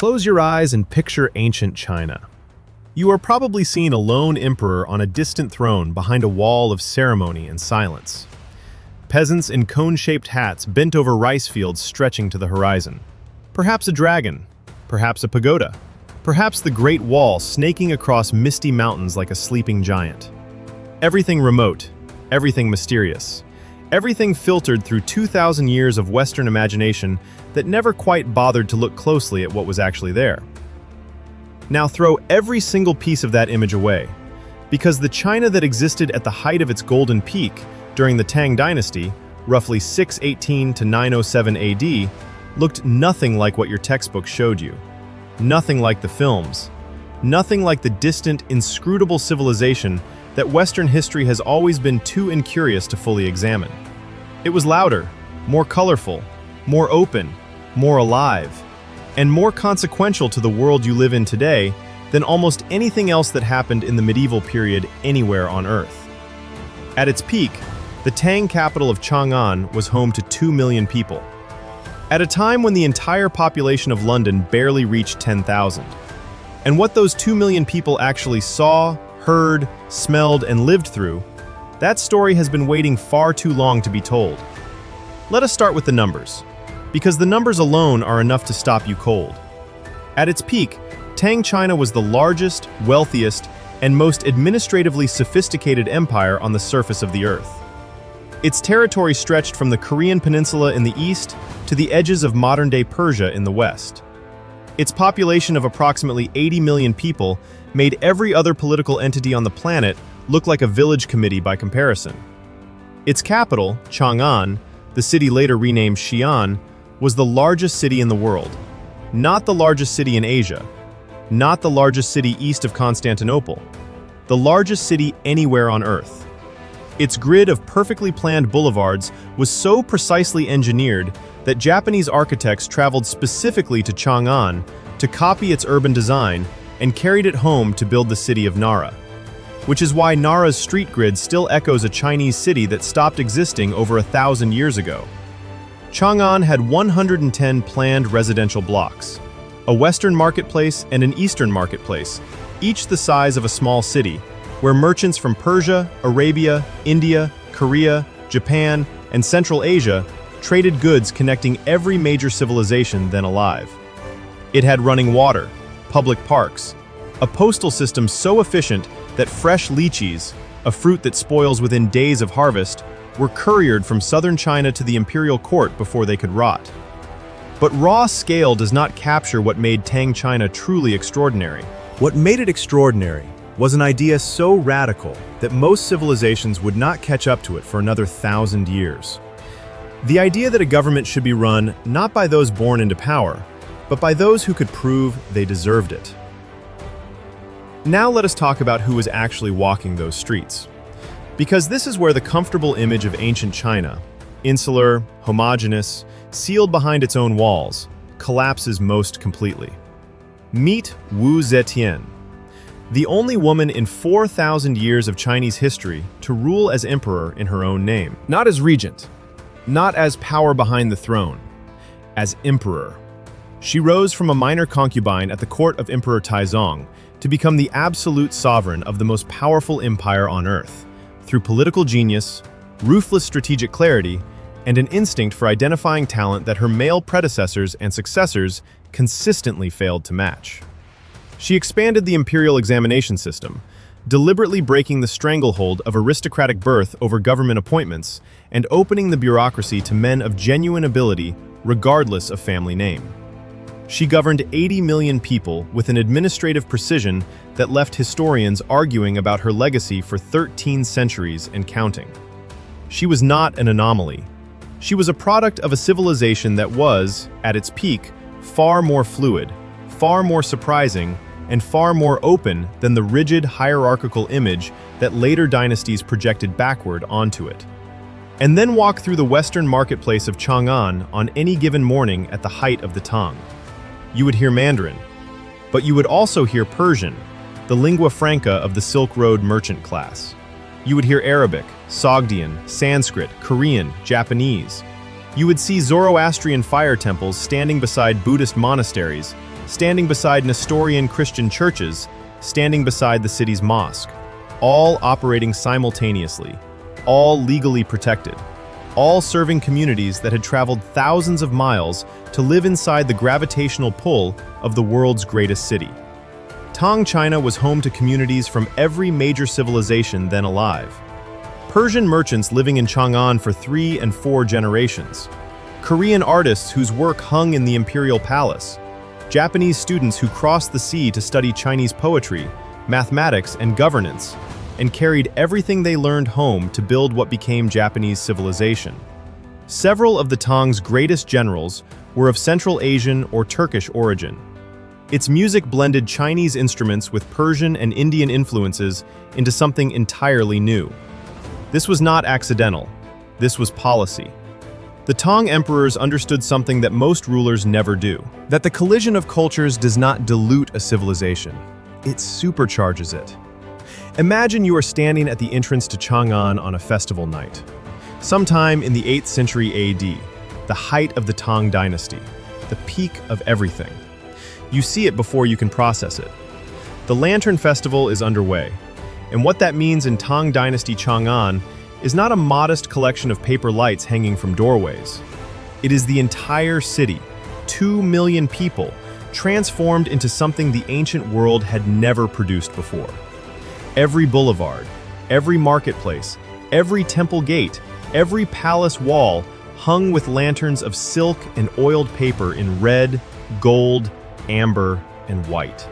Close your eyes and picture ancient China. You are probably seeing a lone emperor on a distant throne behind a wall of ceremony and silence. Peasants in cone-shaped hats bent over rice fields stretching to the horizon. Perhaps a dragon, perhaps a pagoda, perhaps the Great Wall snaking across misty mountains like a sleeping giant. Everything remote, everything mysterious, everything filtered through 2,000 years of Western imagination that never quite bothered to look closely at what was actually there. Now throw every single piece of that image away, because the China that existed at the height of its golden peak during the Tang Dynasty, roughly 618 to 907 AD, looked nothing like what your textbook showed you. Nothing like the films. Nothing like the distant, inscrutable civilization that Western history has always been too incurious to fully examine. It was louder, more colorful, more open, more alive, and more consequential to the world you live in today than almost anything else that happened in the medieval period anywhere on Earth. At its peak, the Tang capital of Chang'an was home to 2 million people. At a time when the entire population of London barely reached 10,000. And what those 2 million people actually saw, heard, smelled, and lived through, that story has been waiting far too long to be told. Let us start with the numbers, because the numbers alone are enough to stop you cold. At its peak, Tang China was the largest, wealthiest, and most administratively sophisticated empire on the surface of the earth. Its territory stretched from the Korean peninsula in the east to the edges of modern-day Persia in the west. Its population of approximately 80 million people made every other political entity on the planet look like a village committee by comparison. Its capital, Chang'an, the city later renamed Xi'an, was the largest city in the world. Not the largest city in Asia, not the largest city east of Constantinople, the largest city anywhere on Earth. Its grid of perfectly planned boulevards was so precisely engineered that Japanese architects traveled specifically to Chang'an to copy its urban design and carried it home to build the city of Nara, which is why Nara's street grid still echoes a Chinese city that stopped existing over 1,000 years ago. Chang'an had 110 planned residential blocks, a western marketplace and an eastern marketplace, each the size of a small city, where merchants from Persia, Arabia, India, Korea, Japan, and Central Asia traded goods connecting every major civilization then alive. It had running water, public parks, a postal system so efficient that fresh lychees, a fruit that spoils within days of harvest, were couriered from southern China to the imperial court before they could rot. But raw scale does not capture what made Tang China truly extraordinary. What made it extraordinary was an idea so radical that most civilizations would not catch up to it for another 1,000 years. The idea that a government should be run not by those born into power, but by those who could prove they deserved it. Now let us talk about who was actually walking those streets. Because this is where the comfortable image of ancient China, insular, homogeneous, sealed behind its own walls, collapses most completely. Meet Wu Zetian, the only woman in 4,000 years of Chinese history to rule as emperor in her own name. Not as regent, not as power behind the throne, as emperor. She rose from a minor concubine at the court of Emperor Taizong to become the absolute sovereign of the most powerful empire on earth, through political genius, ruthless strategic clarity, and an instinct for identifying talent that her male predecessors and successors consistently failed to match. She expanded the imperial examination system, deliberately breaking the stranglehold of aristocratic birth over government appointments and opening the bureaucracy to men of genuine ability regardless of family name. She governed 80 million people with an administrative precision that left historians arguing about her legacy for 13 centuries and counting. She was not an anomaly. She was a product of a civilization that was, at its peak, far more fluid, far more surprising, and far more open than the rigid hierarchical image that later dynasties projected backward onto it. And then walk through the western marketplace of Chang'an on any given morning at the height of the Tang. You would hear Mandarin, but you would also hear Persian, the lingua franca of the Silk Road merchant class. You would hear Arabic, Sogdian, Sanskrit, Korean, Japanese. You would see Zoroastrian fire temples standing beside Buddhist monasteries, standing beside Nestorian Christian churches, standing beside the city's mosque, all operating simultaneously, all legally protected, all serving communities that had traveled thousands of miles to live inside the gravitational pull of the world's greatest city. Tang China was home to communities from every major civilization then alive. Persian merchants living in Chang'an for 3 and 4 generations, Korean artists whose work hung in the imperial palace, Japanese students who crossed the sea to study Chinese poetry, mathematics, and governance, and carried everything they learned home to build what became Japanese civilization. Several of the Tang's greatest generals were of Central Asian or Turkish origin. Its music blended Chinese instruments with Persian and Indian influences into something entirely new. This was not accidental. This was policy. The Tang emperors understood something that most rulers never do, that the collision of cultures does not dilute a civilization. It supercharges it. Imagine you are standing at the entrance to Chang'an on a festival night. Sometime in the 8th century AD, the height of the Tang dynasty, the peak of everything. You see it before you can process it. The Lantern Festival is underway, and what that means in Tang Dynasty Chang'an is not a modest collection of paper lights hanging from doorways. It is the entire city, 2 million people, transformed into something the ancient world had never produced before. Every boulevard, every marketplace, every temple gate, every palace wall hung with lanterns of silk and oiled paper in red, gold, amber, and white.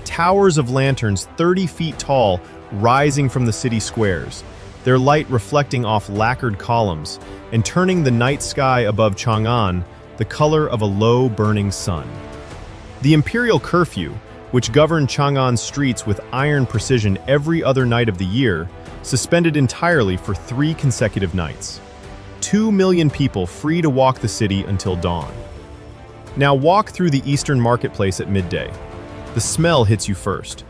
Towers of lanterns 30 feet tall rising from the city squares, their light reflecting off lacquered columns and turning the night sky above Chang'an the color of a low burning sun. The imperial curfew, which governed Chang'an's streets with iron precision every other night of the year, suspended entirely for 3 consecutive nights. 2 million people free to walk the city until dawn. Now walk through the eastern marketplace at midday. The smell hits you first.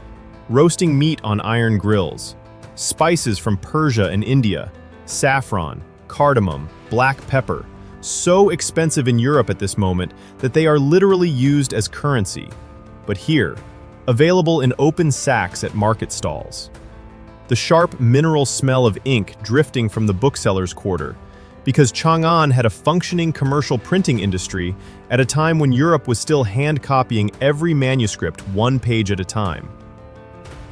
Roasting meat on iron grills, spices from Persia and India, saffron, cardamom, black pepper, so expensive in Europe at this moment that they are literally used as currency. But here, available in open sacks at market stalls. The sharp mineral smell of ink drifting from the bookseller's quarter, because Chang'an had a functioning commercial printing industry at a time when Europe was still hand-copying every manuscript 1 page at a time.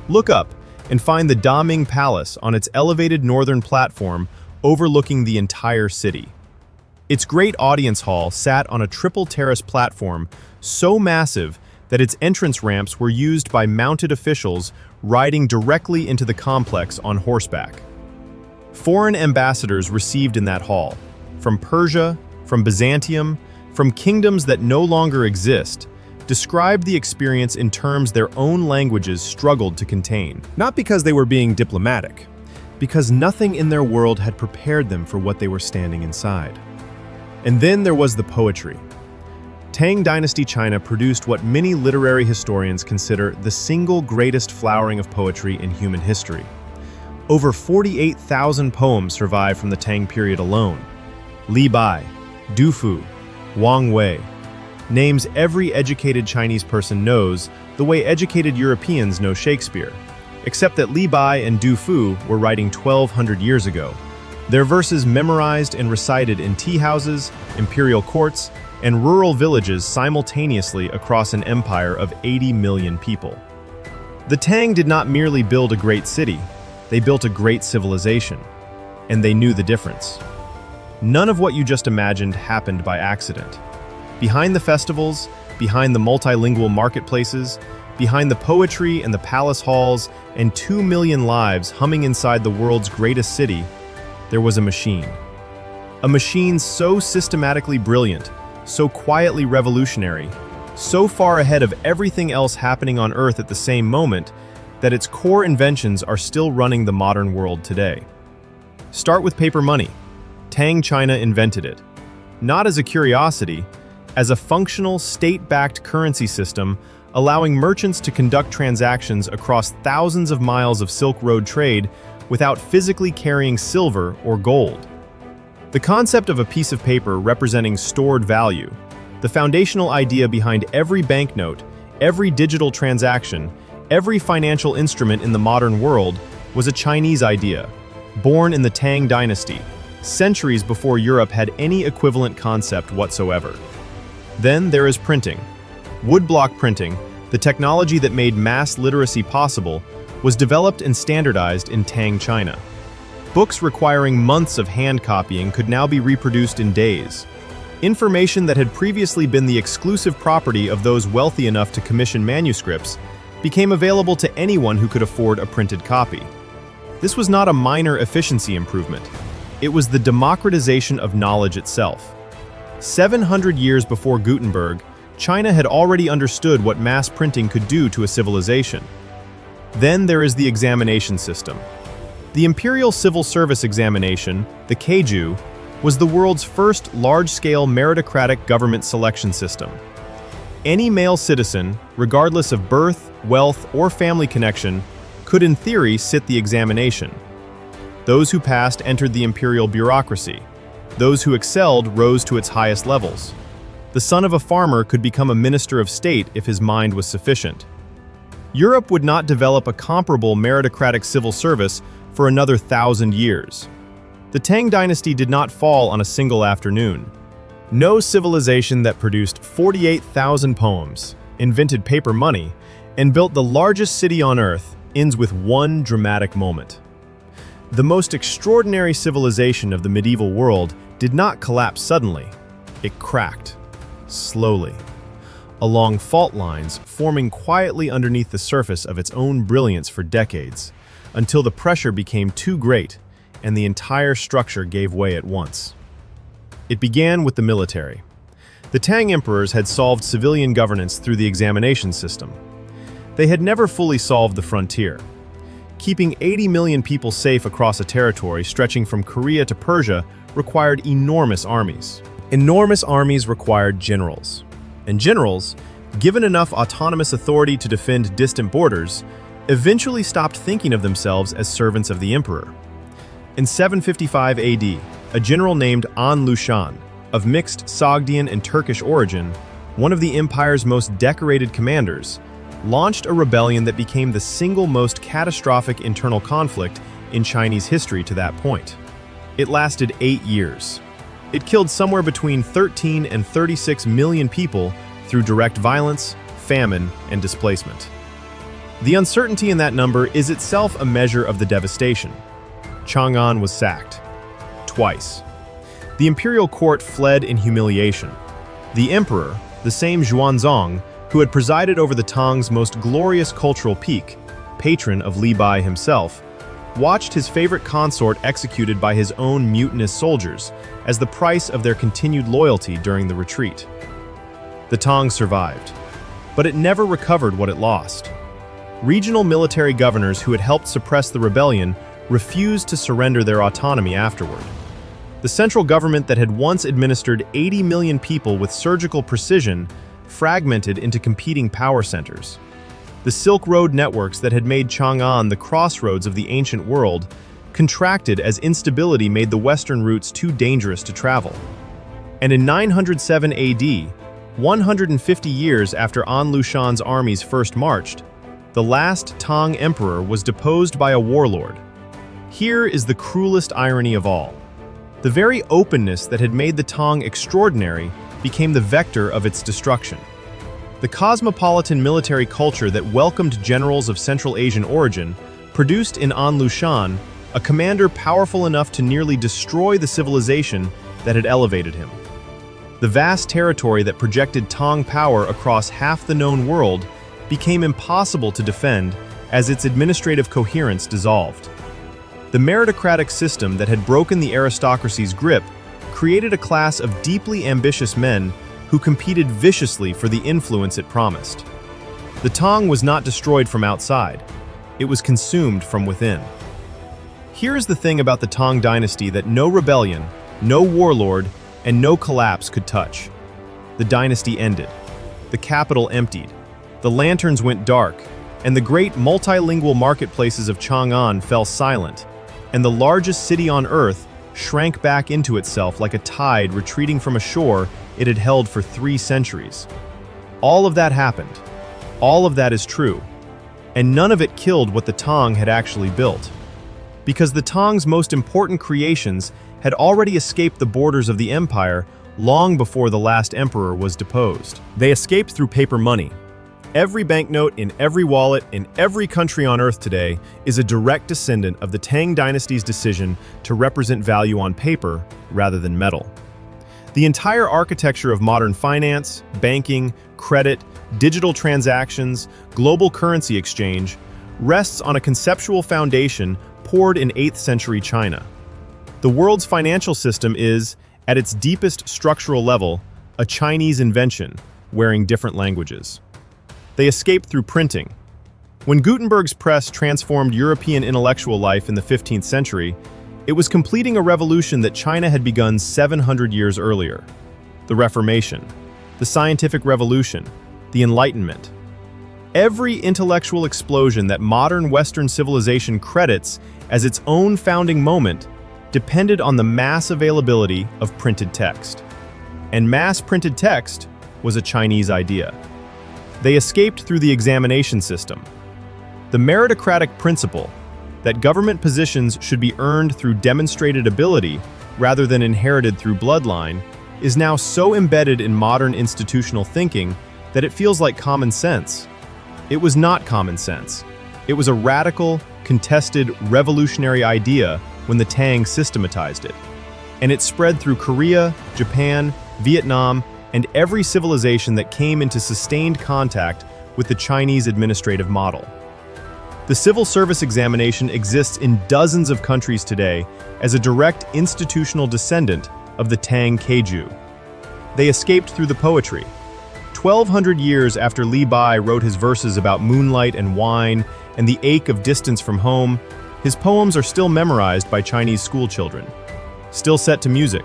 Look up and find the Daming Palace on its elevated northern platform overlooking the entire city. Its great audience hall sat on a triple terrace platform so massive that its entrance ramps were used by mounted officials riding directly into the complex on horseback. Foreign ambassadors received in that hall, from Persia, from Byzantium, from kingdoms that no longer exist, described the experience in terms their own languages struggled to contain. Not because they were being diplomatic, because nothing in their world had prepared them for what they were standing inside. And then there was the poetry. Tang Dynasty China produced what many literary historians consider the single greatest flowering of poetry in human history. Over 48,000 poems survive from the Tang period alone. Li Bai, Du Fu, Wang Wei. Names every educated Chinese person knows the way educated Europeans know Shakespeare, except that Li Bai and Du Fu were writing 1,200 years ago. Their verses memorized and recited in tea houses, imperial courts, and rural villages simultaneously across an empire of 80 million people. The Tang did not merely build a great city, they built a great civilization, and they knew the difference. None of what you just imagined happened by accident. Behind the festivals, behind the multilingual marketplaces, behind the poetry and the palace halls, and 2 million lives humming inside the world's greatest city, there was a machine. A machine so systematically brilliant, so quietly revolutionary, so far ahead of everything else happening on Earth at the same moment, that its core inventions are still running the modern world today. Start with paper money. Tang China invented it. Not as a curiosity, as a functional, state-backed currency system allowing merchants to conduct transactions across thousands of miles of Silk Road trade without physically carrying silver or gold. The concept of a piece of paper representing stored value, The foundational idea behind every banknote, every digital transaction, every financial instrument in the modern world was a Chinese idea, born in the Tang dynasty, centuries before Europe had any equivalent concept whatsoever. Then there is printing. Woodblock printing, the technology that made mass literacy possible, was developed and standardized in Tang China. Books requiring months of hand copying could now be reproduced in days. Information that had previously been the exclusive property of those wealthy enough to commission manuscripts became available to anyone who could afford a printed copy. This was not a minor efficiency improvement. It was the democratization of knowledge itself. 700 years before Gutenberg, China had already understood what mass printing could do to a civilization. Then there is the examination system. The Imperial Civil Service Examination, the Keiju, was the world's first large-scale meritocratic government selection system. Any male citizen, regardless of birth, wealth, or family connection, could in theory sit the examination. Those who passed entered the imperial bureaucracy. Those who excelled rose to its highest levels. The son of a farmer could become a minister of state if his mind was sufficient. Europe would not develop a comparable meritocratic civil service for another 1,000 years. The Tang dynasty did not fall on a single afternoon. No civilization that produced 48,000 poems, invented paper money, and built the largest city on Earth ends with one dramatic moment. The most extraordinary civilization of the medieval world did not collapse suddenly. It cracked, slowly, along fault lines forming quietly underneath the surface of its own brilliance for decades, until the pressure became too great and the entire structure gave way at once. It began with the military. The Tang emperors had solved civilian governance through the examination system. They had never fully solved the frontier. Keeping 80 million people safe across a territory stretching from Korea to Persia required enormous armies. Enormous armies required generals. And generals, given enough autonomous authority to defend distant borders, eventually stopped thinking of themselves as servants of the emperor. In 755 AD, a general named An Lushan, of mixed Sogdian and Turkish origin, one of the empire's most decorated commanders, launched a rebellion that became the single most catastrophic internal conflict in Chinese history to that point. It lasted 8 years. It killed somewhere between 13 and 36 million people through direct violence, famine, and displacement. The uncertainty in that number is itself a measure of the devastation. Chang'an was sacked. Twice. The imperial court fled in humiliation. The emperor, the same Xuanzong, who had presided over the Tang's most glorious cultural peak, patron of Li Bai himself, watched his favorite consort executed by his own mutinous soldiers as the price of their continued loyalty during the retreat. The Tang survived, but it never recovered what it lost. Regional military governors who had helped suppress the rebellion refused to surrender their autonomy afterward. The central government that had once administered 80 million people with surgical precision fragmented into competing power centers. The Silk Road networks that had made Chang'an the crossroads of the ancient world contracted as instability made the western routes too dangerous to travel. And in 907 AD, 150 years after An Lushan's armies first marched, the last Tang emperor was deposed by a warlord. Here is the cruelest irony of all. The very openness that had made the Tang extraordinary became the vector of its destruction. The cosmopolitan military culture that welcomed generals of Central Asian origin produced in An Lushan a commander powerful enough to nearly destroy the civilization that had elevated him. The vast territory that projected Tang power across half the known world became impossible to defend as its administrative coherence dissolved. The meritocratic system that had broken the aristocracy's grip created a class of deeply ambitious men who competed viciously for the influence it promised. The Tang was not destroyed from outside, it was consumed from within. Here is the thing about the Tang dynasty that no rebellion, no warlord, and no collapse could touch. The dynasty ended. The capital emptied. The lanterns went dark, and the great multilingual marketplaces of Chang'an fell silent, and the largest city on earth shrank back into itself like a tide retreating from a shore it had held for 3 centuries. All of that happened. All of that is true. And none of it killed what the Tang had actually built. Because the Tang's most important creations had already escaped the borders of the empire long before the last emperor was deposed. They escaped through paper money. Every banknote in every wallet in every country on Earth today is a direct descendant of the Tang dynasty's decision to represent value on paper rather than metal. The entire architecture of modern finance, banking, credit, digital transactions, global currency exchange rests on a conceptual foundation poured in 8th century China. The world's financial system is, at its deepest structural level, a Chinese invention, wearing different languages. They escaped through printing. When Gutenberg's press transformed European intellectual life in the 15th century, it was completing a revolution that China had begun 700 years earlier. The Reformation, the Scientific Revolution, the Enlightenment. Every intellectual explosion that modern Western civilization credits as its own founding moment depended on the mass availability of printed text. And mass printed text was a Chinese idea. They escaped through the examination system. The meritocratic principle that government positions should be earned through demonstrated ability rather than inherited through bloodline is now so embedded in modern institutional thinking that it feels like common sense. It was not common sense. It was a radical, contested, revolutionary idea when the Tang systematized it. And it spread through Korea, Japan, Vietnam, and every civilization that came into sustained contact with the Chinese administrative model. The civil service examination exists in dozens of countries today as a direct institutional descendant of the Tang Keiju. They escaped through the poetry. 1,200 years after Li Bai wrote his verses about moonlight and wine and the ache of distance from home, his poems are still memorized by Chinese schoolchildren, still set to music,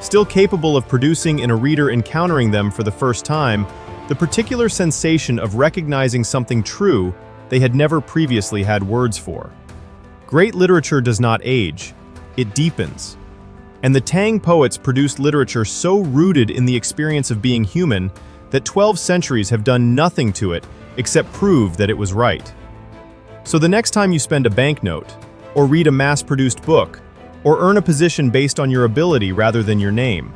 still capable of producing in a reader encountering them for the first time the particular sensation of recognizing something true they had never previously had words for. Great literature does not age, it deepens. And the Tang poets produced literature so rooted in the experience of being human that 12 centuries have done nothing to it except prove that it was right. So the next time you spend a banknote, or read a mass-produced book, or earn a position based on your ability rather than your name,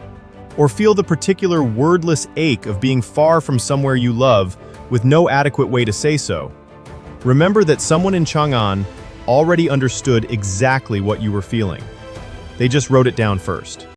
or feel the particular wordless ache of being far from somewhere you love with no adequate way to say so, remember that someone in Chang'an already understood exactly what you were feeling. They just wrote it down first.